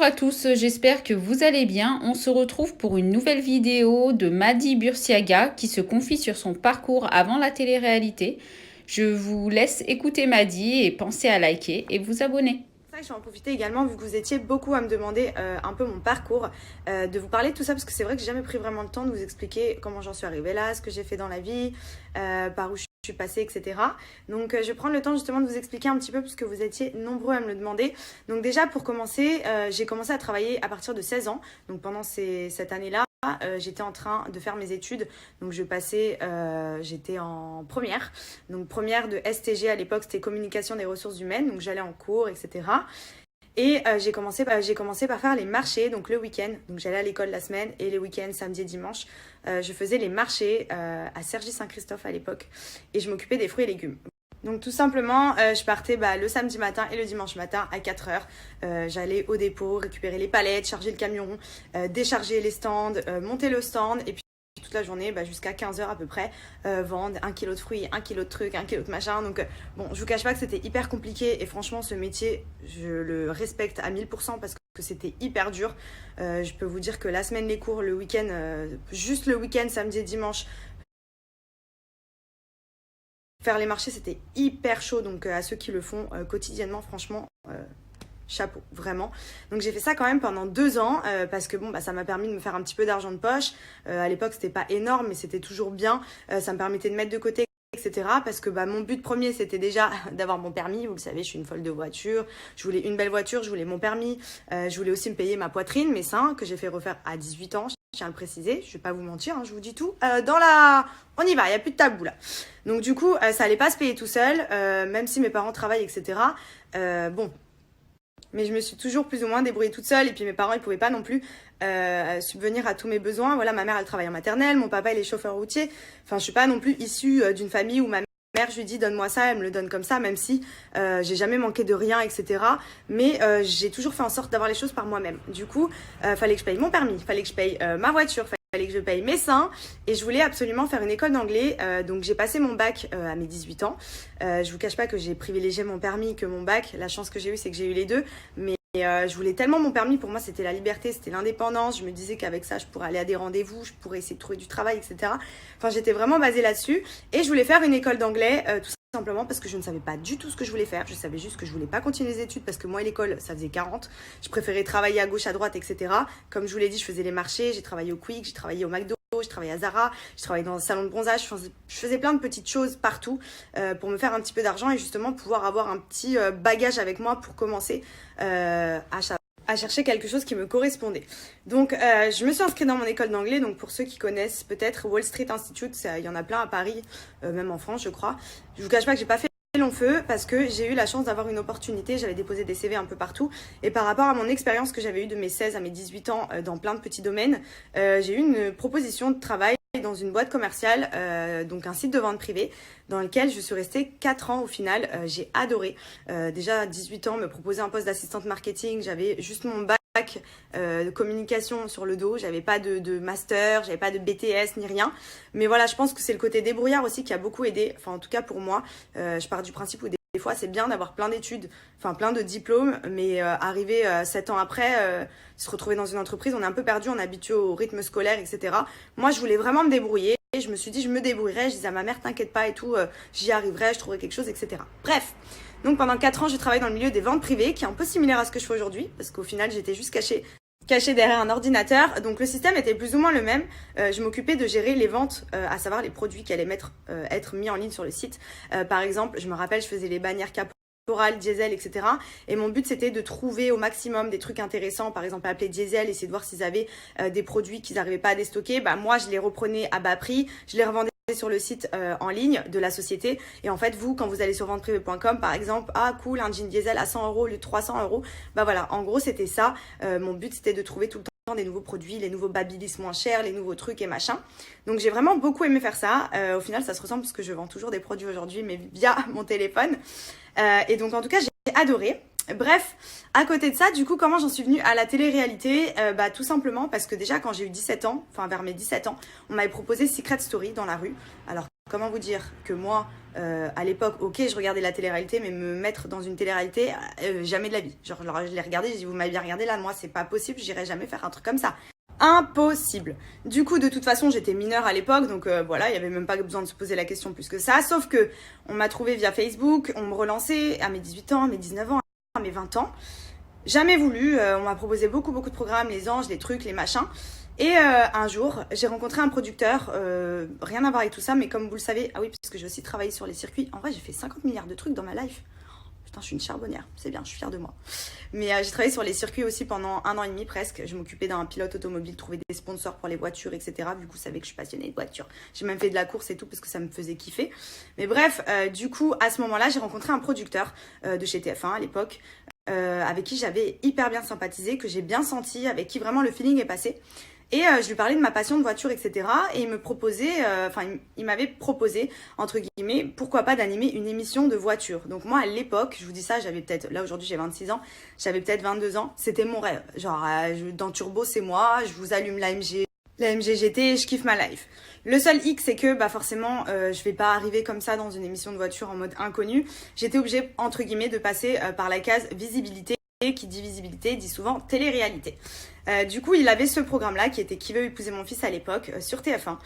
à tous, j'espère que vous allez bien. On se retrouve pour une nouvelle vidéo de Madi Bursiaga qui se confie sur son parcours avant la télé-réalité. Je vous laisse écouter Madi et pensez à liker et vous abonner. Je vais en profiter également, vu que vous étiez beaucoup à me demander un peu mon parcours, de vous parler de tout ça, parce que c'est vrai que j'ai jamais pris vraiment le temps de vous expliquer comment j'en suis arrivée là, ce que j'ai fait dans la vie, par où je suis passée, etc. Donc je vais prendre le temps justement de vous expliquer un petit peu, puisque vous étiez nombreux à me le demander. Donc déjà, pour commencer, j'ai commencé à travailler à partir de 16 ans, donc pendant cette année-là. J'étais en train de faire mes études, donc j'étais en première, donc première de STG à l'époque, c'était communication des ressources humaines, donc j'allais en cours, etc. Et j'ai commencé par faire les marchés, donc le week-end, donc j'allais à l'école la semaine et les week-ends, samedi et dimanche, je faisais les marchés à Cergy-Saint-Christophe à l'époque, et je m'occupais des fruits et légumes. Donc tout simplement, je partais le samedi matin et le dimanche matin à 4h. J'allais au dépôt, récupérer les palettes, charger le camion, décharger les stands, monter le stand, et puis toute la journée jusqu'à 15h à peu près, vendre 1 kilo de fruits, 1 kilo de trucs, 1 kilo de machin. Donc bon, je vous cache pas que c'était hyper compliqué, et franchement ce métier, je le respecte à 1000% parce que c'était hyper dur. Je peux vous dire que la semaine, les cours, le week-end, juste le week-end, samedi et dimanche, faire les marchés, c'était hyper chaud, donc à ceux qui le font quotidiennement, franchement, chapeau, vraiment. Donc j'ai fait ça quand même pendant 2 ans, parce que bon, ça m'a permis de me faire un petit peu d'argent de poche. À l'époque, c'était pas énorme, mais c'était toujours bien. Ça me permettait de mettre de côté, etc. Parce que mon but premier, c'était déjà d'avoir mon permis. Vous le savez, je suis une folle de voiture. Je voulais une belle voiture, je voulais mon permis. Je voulais aussi me payer ma poitrine, mes seins, que j'ai fait refaire à 18 ans. Je tiens à le préciser, je vais pas vous mentir, je vous dis tout. On y va, il n'y a plus de tabou là. Donc du coup, ça allait pas se payer tout seul, même si mes parents travaillent, etc. Bon, mais je me suis toujours plus ou moins débrouillée toute seule, et puis mes parents, ils pouvaient pas non plus subvenir à tous mes besoins. Voilà, ma mère, elle travaille en maternelle, mon papa, il est chauffeur routier. Enfin, je suis pas non plus issue d'une famille où ma mère, je lui dis donne-moi ça, elle me le donne comme ça, même si j'ai jamais manqué de rien, etc. Mais j'ai toujours fait en sorte d'avoir les choses par moi-même. Du coup, fallait que je paye mon permis, fallait que je paye ma voiture, fallait que je paye mes seins, et je voulais absolument faire une école d'anglais. Donc j'ai passé mon bac à mes 18 ans. Je vous cache pas que j'ai privilégié mon permis que mon bac. La chance que j'ai eue, c'est que j'ai eu les deux. Mais je voulais tellement mon permis, pour moi c'était la liberté, c'était l'indépendance. Je me disais qu'avec ça, je pourrais aller à des rendez-vous, je pourrais essayer de trouver du travail, etc. Enfin, j'étais vraiment basée là-dessus. Et je voulais faire une école d'anglais, tout simplement parce que je ne savais pas du tout ce que je voulais faire. Je savais juste que je voulais pas continuer les études, parce que moi, l'école, ça faisait 40. Je préférais travailler à gauche, à droite, etc. Comme je vous l'ai dit, je faisais les marchés, j'ai travaillé au Quick, j'ai travaillé au McDo, je travaillais à Zara, je travaillais dans un salon de bronzage. Je faisais plein de petites choses partout pour me faire un petit peu d'argent, et justement pouvoir avoir un petit bagage avec moi pour commencer à chercher quelque chose qui me correspondait. Donc je me suis inscrite dans mon école d'anglais. Donc pour ceux qui connaissent peut-être Wall Street Institute, il y en a plein à Paris, même en France je crois. Je vous cache pas que j'ai pas fait long feu, parce que j'ai eu la chance d'avoir une opportunité. J'avais déposé des CV un peu partout, et par rapport à mon expérience que j'avais eue de mes 16 à mes 18 ans dans plein de petits domaines, j'ai eu une proposition de travail dans une boîte commerciale, donc un site de vente privée, dans lequel je suis restée 4 ans au final. J'ai adoré. Déjà à 18 ans, me proposer un poste d'assistante marketing, j'avais juste mon bac de communication sur le dos, j'avais pas de master, j'avais pas de BTS ni rien. Mais voilà, je pense que c'est le côté débrouillard aussi qui a beaucoup aidé. Enfin, en tout cas pour moi, je pars du principe où des fois c'est bien d'avoir plein d'études, enfin plein de diplômes, mais arriver 7 ans après, se retrouver dans une entreprise, on est un peu perdu, on est habitué au rythme scolaire, etc. Moi, je voulais vraiment me débrouiller. Et je me suis dit, je me débrouillerai. Je disais à ma mère, t'inquiète pas et tout, j'y arriverai, je trouverai quelque chose, etc. Bref, donc pendant 4 ans, j'ai travaillé dans le milieu des ventes privées, qui est un peu similaire à ce que je fais aujourd'hui, parce qu'au final, j'étais juste cachée derrière un ordinateur. Donc le système était plus ou moins le même. Je m'occupais de gérer les ventes, à savoir les produits qui allaient être mis en ligne sur le site. Par exemple, je me rappelle, je faisais les bannières Caporal, Diesel, etc. Et mon but, c'était de trouver au maximum des trucs intéressants. Par exemple, appeler Diesel, essayer de voir s'ils avaient des produits qu'ils n'arrivaient pas à déstocker. Moi, je les reprenais à bas prix, je les revendais sur le site en ligne de la société. Et en fait, vous, quand vous allez sur venteprivée.com, par exemple, ah cool, un jean diesel à 100 € au lieu de 300 €. Voilà, en gros, c'était ça. Mon but, c'était de trouver tout le temps des nouveaux produits, les nouveaux Babyliss moins chers, les nouveaux trucs et machin. Donc j'ai vraiment beaucoup aimé faire ça. Au final, ça se ressemble, parce que je vends toujours des produits aujourd'hui, mais via mon téléphone. Et donc en tout cas, j'ai adoré. Bref, à côté de ça, du coup, comment j'en suis venue à la télé-réalité? Tout simplement parce que déjà, quand j'ai eu 17 ans, enfin vers mes 17 ans, on m'avait proposé Secret Story dans la rue. Alors Comment vous dire que moi, à l'époque, ok, je regardais la télé-réalité, mais me mettre dans une télé-réalité, jamais de la vie. Genre, je l'ai regardé, j'ai dit, vous m'avez bien regardé là, moi, c'est pas possible, j'irai jamais faire un truc comme ça. Impossible. Du coup, de toute façon, j'étais mineure à l'époque, donc voilà, il y avait même pas besoin de se poser la question plus que ça. Sauf que on m'a trouvé via Facebook, on me relançait à mes 18 ans, à mes 19 ans, à mes 20 ans. Jamais voulu, on m'a proposé beaucoup de programmes, les anges, les trucs, les machins. Et un jour, j'ai rencontré un producteur, rien à voir avec tout ça, mais comme vous le savez, ah oui, parce que j'ai aussi travaillé sur les circuits. En vrai, j'ai fait 50 milliards de trucs dans ma life. Putain, je suis une charbonnière, c'est bien, je suis fière de moi. Mais j'ai travaillé sur les circuits aussi pendant 1 an et demi presque. Je m'occupais d'un pilote automobile, trouver des sponsors pour les voitures, etc. Du coup, vous savez que je suis passionnée de voitures. J'ai même fait de la course et tout parce que ça me faisait kiffer. Mais bref, du coup, à ce moment-là, j'ai rencontré un producteur de chez TF1 à l'époque, avec qui j'avais hyper bien sympathisé, que j'ai bien senti, avec qui vraiment le feeling est passé. Et je lui parlais de ma passion de voiture, etc. Et il me proposait, il m'avait proposé, entre guillemets, pourquoi pas d'animer une émission de voiture. Donc moi, à l'époque, je vous dis ça, j'avais peut-être, là aujourd'hui j'ai 26 ans, j'avais peut-être 22 ans. C'était mon rêve. Genre, dans Turbo, c'est moi, je vous allume la MG GT, je kiffe ma life. Le seul hic, c'est que forcément, je vais pas arriver comme ça dans une émission de voiture en mode inconnu. J'étais obligée, entre guillemets, de passer par la case visibilité. Et qui dit visibilité dit souvent télé-réalité. Du coup, il avait ce programme-là qui était Qui veut épouser mon fils à l'époque sur TF1.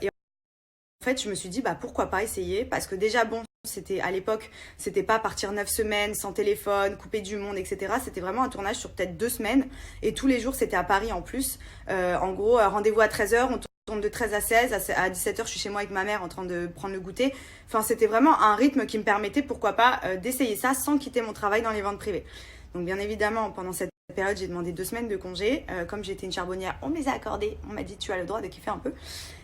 Et en fait, je me suis dit pourquoi pas essayer, parce que déjà bon, c'était à l'époque, c'était pas partir 9 semaines sans téléphone, coupé du monde, etc. C'était vraiment un tournage sur peut-être 2 semaines et tous les jours c'était à Paris en plus. En gros, rendez-vous à 13h, on tourne de 13 à 16, à 17h je suis chez moi avec ma mère en train de prendre le goûter. Enfin, c'était vraiment un rythme qui me permettait, pourquoi pas, d'essayer ça sans quitter mon travail dans les ventes privées. Donc bien évidemment, pendant cette période, j'ai demandé 2 semaines de congé. Comme j'étais une charbonnière, on me les a accordées. On m'a dit, tu as le droit de kiffer un peu.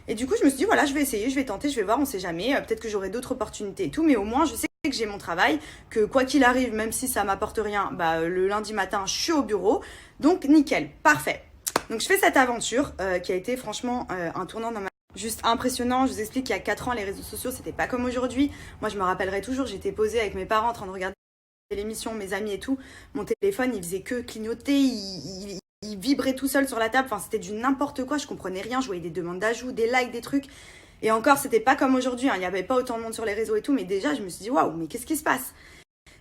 Et du coup, je me suis dit, voilà, je vais essayer, je vais tenter, je vais voir, on sait jamais. Peut-être que j'aurai d'autres opportunités et tout. Mais au moins, je sais que j'ai mon travail, que quoi qu'il arrive, même si ça m'apporte rien, le lundi matin, je suis au bureau. Donc, nickel, parfait. Donc, je fais cette aventure qui a été franchement un tournant dans ma vie. Juste impressionnant. Je vous explique qu'il y a 4 ans, les réseaux sociaux, c'était pas comme aujourd'hui. Moi, je me rappellerai toujours, j'étais posée avec mes parents en train de regarder l'émission, mes amis et tout, mon téléphone il faisait que clignoter, il vibrait tout seul sur la table, enfin c'était du n'importe quoi, je comprenais rien, je voyais des demandes d'ajout, des likes, des trucs, et encore c'était pas comme aujourd'hui, il n'y avait pas autant de monde sur les réseaux et tout, mais déjà je me suis dit waouh, mais qu'est-ce qui se passe?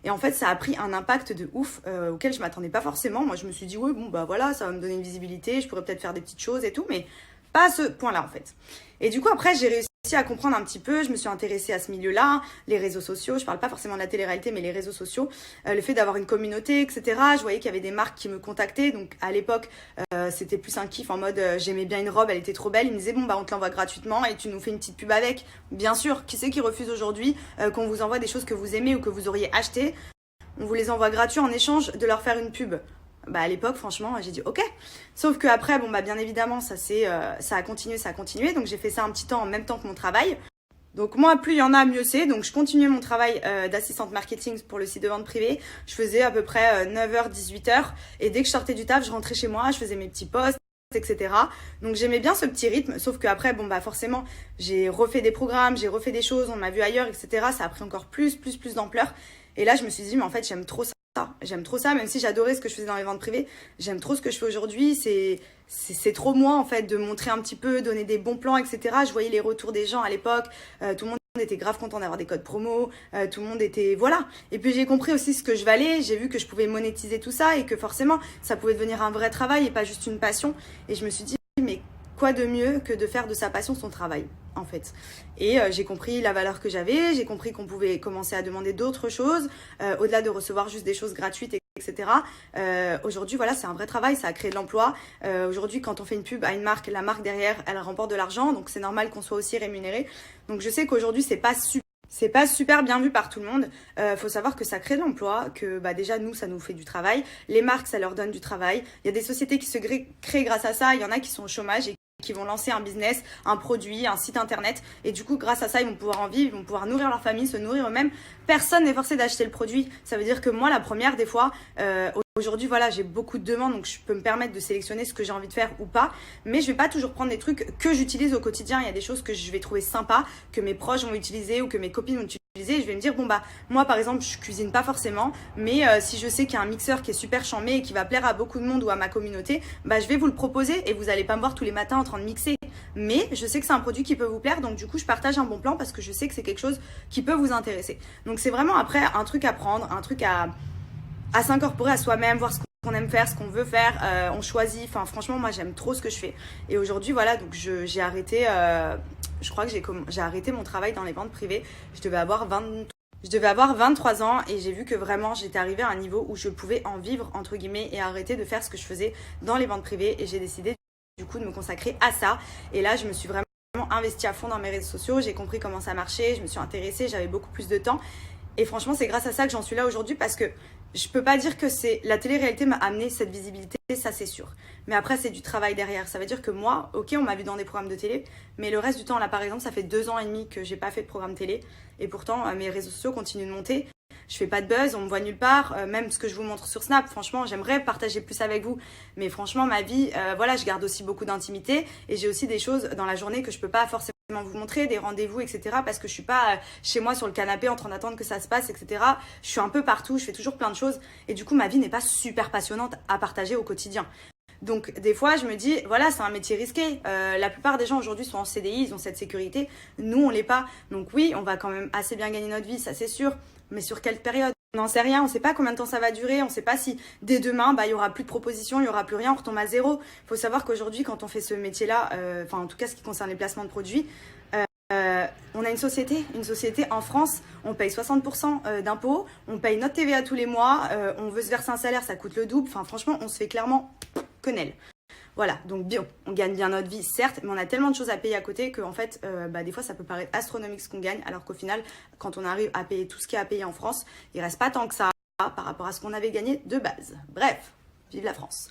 Et en fait ça a pris un impact de ouf auquel je m'attendais pas forcément. Moi je me suis dit oui bon voilà, ça va me donner une visibilité, je pourrais peut-être faire des petites choses et tout, mais pas à ce point-là en fait. Et du coup après j'ai réussi à comprendre un petit peu, je me suis intéressée à ce milieu-là, les réseaux sociaux, je parle pas forcément de la télé-réalité, mais les réseaux sociaux, le fait d'avoir une communauté, etc. Je voyais qu'il y avait des marques qui me contactaient, donc à l'époque, c'était plus un kiff en mode j'aimais bien une robe, elle était trop belle, ils me disaient bon on te l'envoie gratuitement et tu nous fais une petite pub avec. Bien sûr, qui c'est qui refuse aujourd'hui qu'on vous envoie des choses que vous aimez ou que vous auriez achetées? On vous les envoie gratuits en échange de leur faire une pub. À l'époque, franchement, j'ai dit ok. Sauf que après, bien évidemment, ça a continué. Donc j'ai fait ça un petit temps en même temps que mon travail. Donc moi, plus il y en a, mieux c'est. Donc je continuais mon travail d'assistante marketing pour le site de vente privée. Je faisais à peu près 9h, 18h. Et dès que je sortais du taf, je rentrais chez moi, je faisais mes petits posts, etc. Donc j'aimais bien ce petit rythme. Sauf qu'après, forcément, j'ai refait des programmes, j'ai refait des choses, on m'a vu ailleurs, etc. Ça a pris encore plus d'ampleur. Et là, je me suis dit, mais en fait, j'aime trop ça. J'aime trop ça, même si j'adorais ce que je faisais dans les ventes privées. J'aime trop ce que je fais aujourd'hui. C'est trop moi, en fait, de montrer un petit peu, donner des bons plans, etc. Je voyais les retours des gens à l'époque. Tout le monde était grave content d'avoir des codes promo. Tout le monde était... Voilà. Et puis, j'ai compris aussi ce que je valais. J'ai vu que je pouvais monétiser tout ça et que forcément, ça pouvait devenir un vrai travail et pas juste une passion. Et je me suis dit, mais quoi de mieux que de faire de sa passion son travail, en fait. Et j'ai compris la valeur que j'avais, j'ai compris qu'on pouvait commencer à demander d'autres choses, au-delà de recevoir juste des choses gratuites, etc. Aujourd'hui, voilà, c'est un vrai travail, ça a créé de l'emploi. Aujourd'hui, quand on fait une pub à une marque, la marque derrière, elle remporte de l'argent, donc c'est normal qu'on soit aussi rémunéré. Donc je sais qu'aujourd'hui, c'est pas super bien vu par tout le monde. Faut savoir que ça crée de l'emploi, que déjà nous ça nous fait du travail, les marques ça leur donne du travail. Il y a des sociétés qui se créent grâce à ça, il y en a qui sont au chômage et qui vont lancer un business, un produit, un site internet et du coup grâce à ça ils vont pouvoir en vivre, ils vont pouvoir nourrir leur famille, se nourrir eux-mêmes. Personne n'est forcé d'acheter le produit. Ça veut dire que moi la première des fois aujourd'hui voilà j'ai beaucoup de demandes donc je peux me permettre de sélectionner ce que j'ai envie de faire ou pas, mais je vais pas toujours prendre des trucs que j'utilise au quotidien. Il y a des choses que je vais trouver sympa, que mes proches vont utiliser ou que mes copines vont utiliser. Je vais me dire moi par exemple je cuisine pas forcément, mais si je sais qu'il y a un mixeur qui est super chambé et qui va plaire à beaucoup de monde ou à ma communauté, je vais vous le proposer et vous allez pas me voir tous les matins en train de mixer. mais je sais que c'est un produit qui peut vous plaire, donc du coup je partage un bon plan parce que je sais que c'est quelque chose qui peut vous intéresser. Donc c'est vraiment après un truc à prendre, un truc à s'incorporer à soi-même, voir ce qu'on aime faire, ce qu'on veut faire, on choisit, enfin franchement moi j'aime trop ce que je fais. Et aujourd'hui voilà, donc j'ai arrêté, je crois que j'ai arrêté mon travail dans les ventes privées, je devais avoir 23 ans et j'ai vu que vraiment j'étais arrivée à un niveau où je pouvais en vivre entre guillemets et arrêter de faire ce que je faisais dans les ventes privées, et j'ai décidé du coup de me consacrer à ça. Et là je me suis vraiment investie à fond dans mes réseaux sociaux, j'ai compris comment ça marchait, je me suis intéressée, j'avais beaucoup plus de temps, et franchement c'est grâce à ça que j'en suis là aujourd'hui, parce que je peux pas dire que c'est la télé-réalité m'a amené cette visibilité, ça c'est sûr. Mais après c'est du travail derrière. Ça veut dire que moi, ok, on m'a vu dans des programmes de télé, mais le reste du temps, là par exemple, ça fait 2 ans et demi que j'ai pas fait de programme télé, et pourtant mes réseaux sociaux continuent de monter. Je fais pas de buzz, on me voit nulle part, même ce que je vous montre sur Snap, franchement j'aimerais partager plus avec vous, mais franchement ma vie, voilà, je garde aussi beaucoup d'intimité, et j'ai aussi des choses dans la journée que je peux pas forcément vous montrer, des rendez-vous, etc. Parce que je suis pas chez moi sur le canapé en train d'attendre que ça se passe, etc. Je suis un peu partout, je fais toujours plein de choses, et du coup ma vie n'est pas super passionnante à partager au quotidien. Donc des fois je me dis, voilà, c'est un métier risqué, la plupart des gens aujourd'hui sont en CDI, ils ont cette sécurité, nous on l'est pas, donc oui, on va quand même assez bien gagner notre vie, ça c'est sûr, mais sur quelle période? On n'en sait rien, on ne sait pas combien de temps ça va durer, on ne sait pas si dès demain, il y aura plus de propositions, il n'y aura plus rien, on retombe à zéro. Il faut savoir qu'aujourd'hui, quand on fait ce métier-là, enfin en tout cas ce qui concerne les placements de produits, on a une société en France, on paye 60% d'impôts, on paye notre TVA tous les mois, on veut se verser un salaire, ça coûte le double, enfin franchement, on se fait clairement quenelle. Voilà, donc bien, on gagne bien notre vie, certes, mais on a tellement de choses à payer à côté que en fait, des fois, ça peut paraître astronomique ce qu'on gagne, alors qu'au final, quand on arrive à payer tout ce qu'il y a à payer en France, il reste pas tant que ça par rapport à ce qu'on avait gagné de base. Bref, vive la France.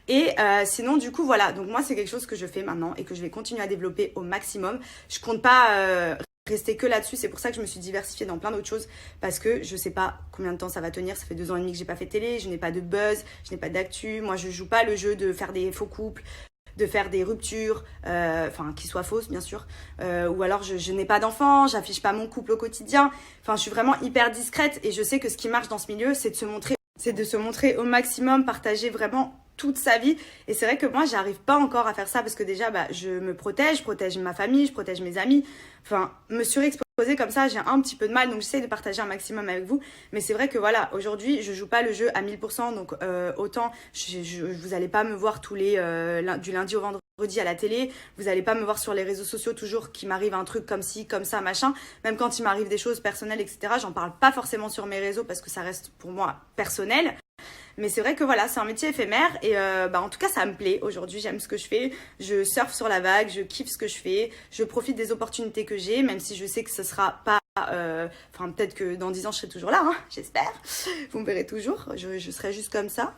Et sinon, du coup, voilà, donc moi, c'est quelque chose que je fais maintenant et que je vais continuer à développer au maximum. Je compte pas rester que là-dessus, c'est pour ça que je me suis diversifiée dans plein d'autres choses, parce que je sais pas combien de temps ça va tenir. Ça fait 2 ans et demi que j'ai pas fait télé, je n'ai pas de buzz, je n'ai pas d'actu, moi je joue pas le jeu de faire des faux couples, de faire des ruptures, enfin qui soient fausses bien sûr, ou alors je n'ai pas d'enfants, j'affiche pas mon couple au quotidien, enfin je suis vraiment hyper discrète, et je sais que ce qui marche dans ce milieu, c'est de se montrer au maximum, partager vraiment toute sa vie. Et c'est vrai que moi j'arrive pas encore à faire ça, parce que déjà je me protège, je protège ma famille, je protège mes amis, enfin me surexposer comme ça, j'ai un petit peu de mal, donc j'essaie de partager un maximum avec vous. Mais c'est vrai que voilà, aujourd'hui je joue pas le jeu à 1000%, donc autant vous allez pas me voir tous les du lundi au vendredi à la télé, vous allez pas me voir sur les réseaux sociaux toujours qu'il m'arrive un truc comme ci, comme ça, machin. Même quand il m'arrive des choses personnelles, etc., j'en parle pas forcément sur mes réseaux parce que ça reste pour moi personnel. Mais c'est vrai que voilà, c'est un métier éphémère, et en tout cas ça me plaît. Aujourd'hui j'aime ce que je fais, je surfe sur la vague, je kiffe ce que je fais, je profite des opportunités que j'ai, même si je sais que ce sera pas, enfin peut-être que dans 10 ans je serai toujours là, hein, j'espère, vous me verrez toujours, je serai juste comme ça,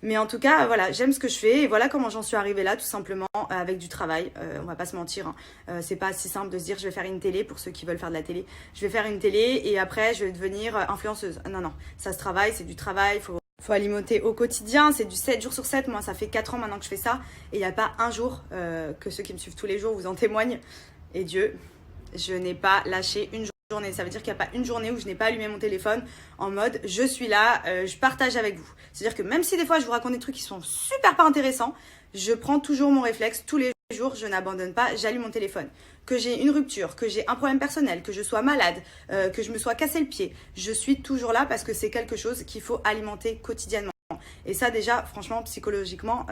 mais en tout cas, voilà, j'aime ce que je fais, et voilà comment j'en suis arrivée là, tout simplement, avec du travail. On va pas se mentir, hein. C'est pas si simple de se dire je vais faire une télé, pour ceux qui veulent faire de la télé. Je vais faire une télé et après je vais devenir influenceuse. Non, ça se travaille, c'est du travail, faut alimenter au quotidien, c'est du 7 jours sur 7. Moi, ça fait 4 ans maintenant que je fais ça, et il n'y a pas un jour, que ceux qui me suivent tous les jours vous en témoignent. Et Dieu, je n'ai pas lâché une journée. Ça veut dire qu'il n'y a pas une journée où je n'ai pas allumé mon téléphone en mode je suis là, je partage avec vous. C'est-à-dire que même si des fois je vous raconte des trucs qui sont super pas intéressants, je prends toujours mon réflexe, tous les jours je n'abandonne pas, j'allume mon téléphone. Que j'ai une rupture, que j'ai un problème personnel, que je sois malade, que je me sois cassé le pied, je suis toujours là parce que c'est quelque chose qu'il faut alimenter quotidiennement. Et ça déjà, franchement, psychologiquement,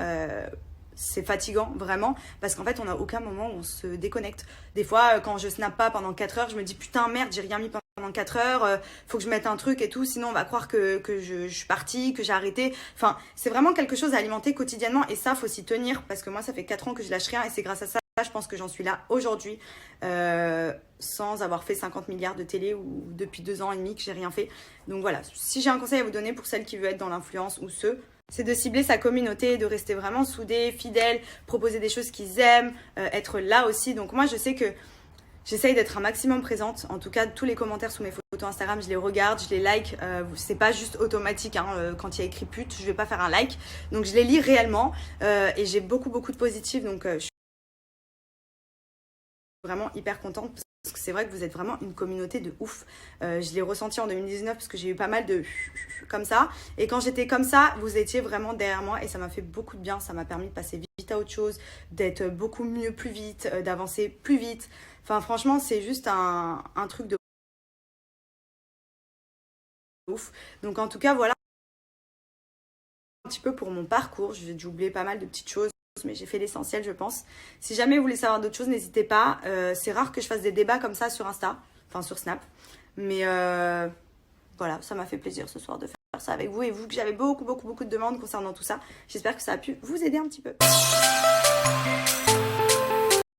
c'est fatigant vraiment, parce qu'en fait on n'a aucun moment où on se déconnecte. Des fois quand je snappe pas pendant 4 heures, je me dis putain merde, j'ai rien mis pendant 4 heures, faut que je mette un truc et tout, sinon on va croire que je suis partie, que j'ai arrêté. Enfin c'est vraiment quelque chose à alimenter quotidiennement, et ça faut s'y tenir, parce que moi ça fait 4 ans que je lâche rien, et c'est grâce à ça je pense que j'en suis là aujourd'hui, sans avoir fait 50 milliards de télé, ou depuis 2 ans et demi que j'ai rien fait. Donc voilà, si j'ai un conseil à vous donner pour celles qui veulent être dans l'influence, ou ceux, c'est de cibler sa communauté, de rester vraiment soudé, fidèle, proposer des choses qu'ils aiment, être là aussi. Donc moi je sais que j'essaye d'être un maximum présente. En tout cas, tous les commentaires sous mes photos Instagram, je les regarde, je les like. C'est pas juste automatique, hein, quand il y a écrit pute, je vais pas faire un like. Donc je les lis réellement, et j'ai beaucoup de positifs. Donc je suis vraiment hyper contente, parce que que c'est vrai que vous êtes vraiment une communauté de ouf. Je l'ai ressenti en 2019 parce que j'ai eu pas mal de comme ça. Et quand j'étais comme ça, vous étiez vraiment derrière moi et ça m'a fait beaucoup de bien. Ça m'a permis de passer vite à autre chose, d'être beaucoup mieux plus vite, d'avancer plus vite. Enfin, franchement, c'est juste un truc de ouf. Donc, en tout cas, voilà un petit peu pour mon parcours. J'ai oublié pas mal de petites choses, mais j'ai fait l'essentiel, je pense. Si jamais vous voulez savoir d'autres choses, n'hésitez pas. C'est rare que je fasse des débats comme ça sur Insta, enfin sur Snap. Mais voilà, ça m'a fait plaisir ce soir de faire ça avec vous et vous, que j'avais beaucoup de demandes concernant tout ça. J'espère que ça a pu vous aider un petit peu.